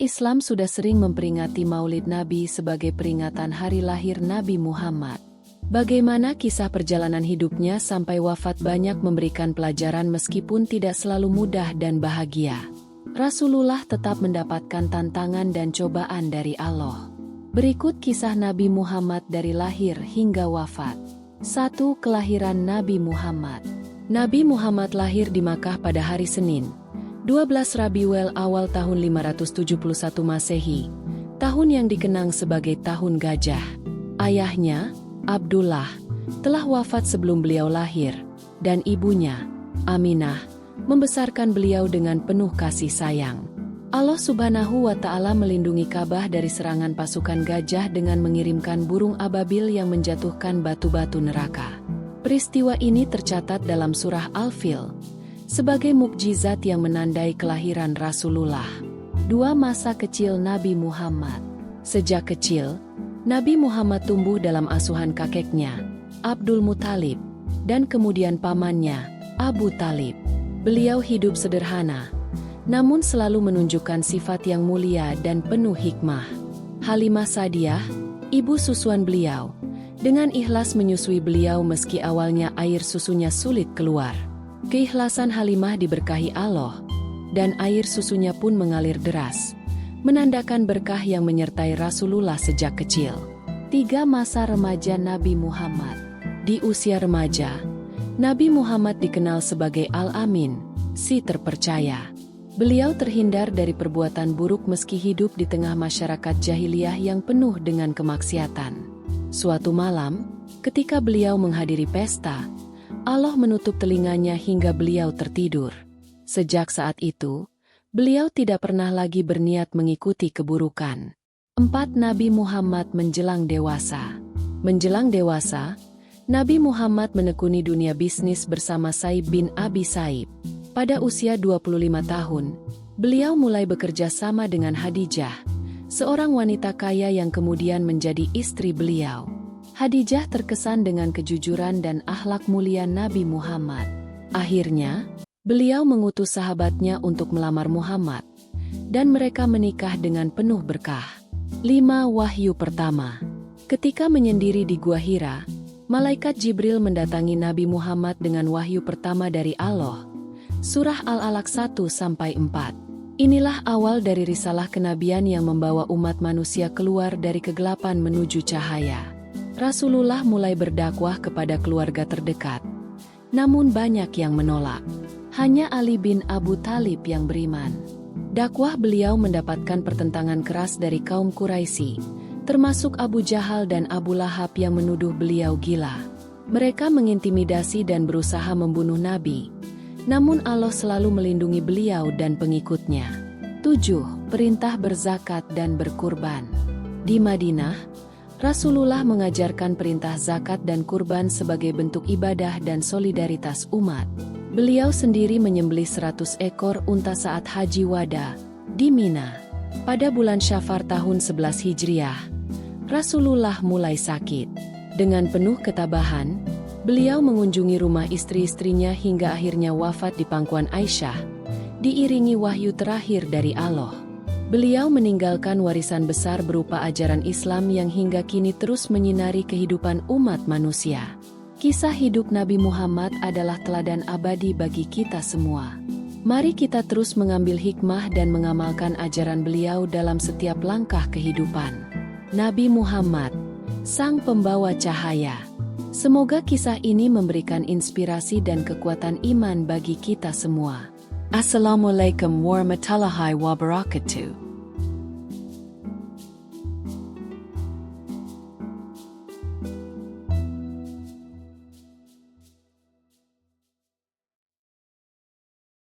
Islam sudah sering memperingati Maulid Nabi sebagai peringatan hari lahir Nabi Muhammad. Bagaimana kisah perjalanan hidupnya sampai wafat banyak memberikan pelajaran meskipun tidak selalu mudah dan bahagia. Rasulullah tetap mendapatkan tantangan dan cobaan dari Allah. Berikut kisah Nabi Muhammad dari lahir hingga wafat. 1. Kelahiran Nabi Muhammad. Nabi Muhammad lahir di Makkah pada hari Senin, 12 Rabiul Awal tahun 571 Masehi, tahun yang dikenang sebagai Tahun Gajah. Ayahnya, Abdullah, telah wafat sebelum beliau lahir, dan ibunya, Aminah, membesarkan beliau dengan penuh kasih sayang. Allah Subhanahu wa Ta'ala melindungi Ka'bah dari serangan pasukan gajah dengan mengirimkan burung ababil yang menjatuhkan batu-batu neraka. Peristiwa ini tercatat dalam surah Al-Fil sebagai mukjizat yang menandai kelahiran Rasulullah. 2. Masa kecil Nabi Muhammad. Sejak kecil, Nabi Muhammad tumbuh dalam asuhan kakeknya, Abdul Muthalib, dan kemudian pamannya, Abu Talib. Beliau hidup sederhana, namun selalu menunjukkan sifat yang mulia dan penuh hikmah. Halimah Sa'diyah, ibu susuan beliau, dengan ikhlas menyusui beliau meski awalnya air susunya sulit keluar. Keikhlasan Halimah diberkahi Allah, dan air susunya pun mengalir deras, menandakan berkah yang menyertai Rasulullah sejak kecil. 3. Masa remaja Nabi Muhammad. Di usia remaja, Nabi Muhammad dikenal sebagai Al-Amin, si terpercaya. Beliau terhindar dari perbuatan buruk meski hidup di tengah masyarakat jahiliyah yang penuh dengan kemaksiatan. Suatu malam, ketika beliau menghadiri pesta, Allah menutup telinganya hingga beliau tertidur. Sejak saat itu, beliau tidak pernah lagi berniat mengikuti keburukan. 4. Nabi Muhammad menjelang dewasa. Menjelang dewasa, Nabi Muhammad menekuni dunia bisnis bersama Sa'ib bin Abi Sa'ib. Pada usia 25 tahun, beliau mulai bekerja sama dengan Khadijah, seorang wanita kaya yang kemudian menjadi istri beliau. Khadijah terkesan dengan kejujuran dan akhlak mulia Nabi Muhammad. Akhirnya, beliau mengutus sahabatnya untuk melamar Muhammad, dan mereka menikah dengan penuh berkah. 5. Wahyu pertama. Ketika menyendiri di Gua Hira, malaikat Jibril mendatangi Nabi Muhammad dengan wahyu pertama dari Allah. Surah Al-Alaq 1-4. Inilah awal dari risalah kenabian yang membawa umat manusia keluar dari kegelapan menuju cahaya. Rasulullah mulai berdakwah kepada keluarga terdekat. Namun banyak yang menolak. Hanya Ali bin Abu Talib yang beriman. Dakwah beliau mendapatkan pertentangan keras dari kaum Quraisy, termasuk Abu Jahal dan Abu Lahab yang menuduh beliau gila. Mereka mengintimidasi dan berusaha membunuh Nabi. Namun Allah selalu melindungi beliau dan pengikutnya. 7. Perintah berzakat dan berkurban. Di Madinah, Rasulullah mengajarkan perintah zakat dan kurban sebagai bentuk ibadah dan solidaritas umat. Beliau sendiri menyembelih 100 ekor unta saat Haji Wada di Mina. Pada bulan Syafar tahun 11 Hijriah, Rasulullah mulai sakit. Dengan penuh ketabahan, beliau mengunjungi rumah istri-istrinya hingga akhirnya wafat di pangkuan Aisyah, diiringi wahyu terakhir dari Allah. Beliau meninggalkan warisan besar berupa ajaran Islam yang hingga kini terus menyinari kehidupan umat manusia. Kisah hidup Nabi Muhammad adalah teladan abadi bagi kita semua. Mari kita terus mengambil hikmah dan mengamalkan ajaran beliau dalam setiap langkah kehidupan. Nabi Muhammad, sang pembawa cahaya. Semoga kisah ini memberikan inspirasi dan kekuatan iman bagi kita semua. Assalamualaikum warahmatullahi wabarakatuh.